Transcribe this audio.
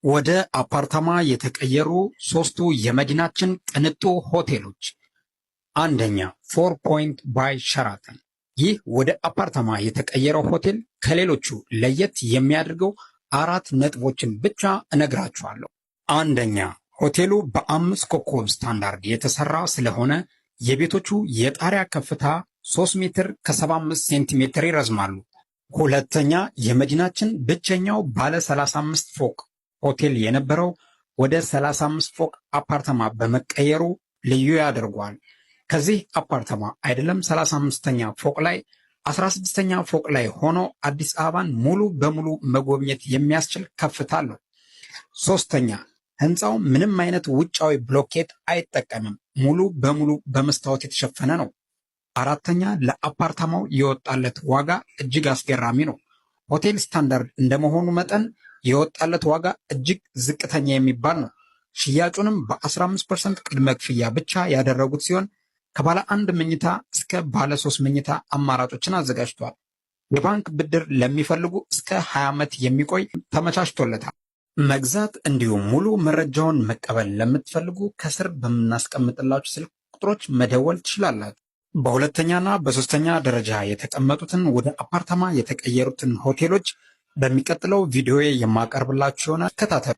ወደ አፓርታማ የተቀየሩ ሶስቱ የመዲናችን ቅንጡ ሆቴሎች። አንደኛ፣ ፎር ፖይንት ባይ ሸራተን። ይህ ወደ አፓርታማ የተቀየረው ሆቴል ከሌሎቹ ለየት የሚያደርገው 4 ነጥቦችን ብቻ እነግራችኋለሁ። አንደኛ፣ ሆቴሉ በ5 ኮከብ ስታንዳርድ የተሰራ ስለሆነ የቤቶቹ የጣሪያ ከፍታ 3 ሜትር ከ75 ሴንቲሜትር ይረዝማሉ። ሁለተኛ፣ የመዲናችን ብቸኛው ባለ 35 ፎቅ ሆቴል የነበረው ወደ 35 ፎቅ አፓርታማ በመቀየሩ ልዩ ያደርገዋል። ከዚህ አፓርታማ አይደለም 35ኛ ፎቅ ላይ 16ኛ ፎቅ ላይ ሆኖ አዲስ አበባን ሙሉ በሙሉ መጎብኘት የሚያስችል ከፍታ አለው። ሶስተኛ፣ ህንፃው ምንም አይነት ውጫዊ ብሎኬት አይጠቀምም። ሙሉ በሙሉ በመስታወት የተሸፈነ ነው። አራተኛ፣ ለአፓርታማው የወጣለት ዋጋ እጅግ አስገራሚ ነው። ሆቴል ስታንዳርድ እንደመሆኑ መጠን የወጣለት ዋጋ እጅግ ዝቅተኛ የሚባል ነው። ሽያጩንም በ15% ቅድመ ክፍያ ብቻ ያደረጉት ሲሆን ከባለ 1 መኝታ እስከ ባለ 3 መኝታ አማራጮችን አዘጋጅቷል። የባንክ ብድር ለሚፈልጉ እስከ 20 ዓመት የሚቆይ ተመቻችቶለታል። መግዛት እንዲሁም ሙሉ መረጃውን መቀበል ለምትፈልጉ ከስር በምናስቀምጥላችሁ ስልክ ቁጥሮች መደወል ትችላላችሁ። በሁለተኛና በሶስተኛ ደረጃ የተቀመጡትን ወደ አፓርታማ የተቀየሩትን ሆቴሎች በሚቀጥለው ቪዲዮ የማቀርብላችሁ ይሆናል። ተከታተሉ።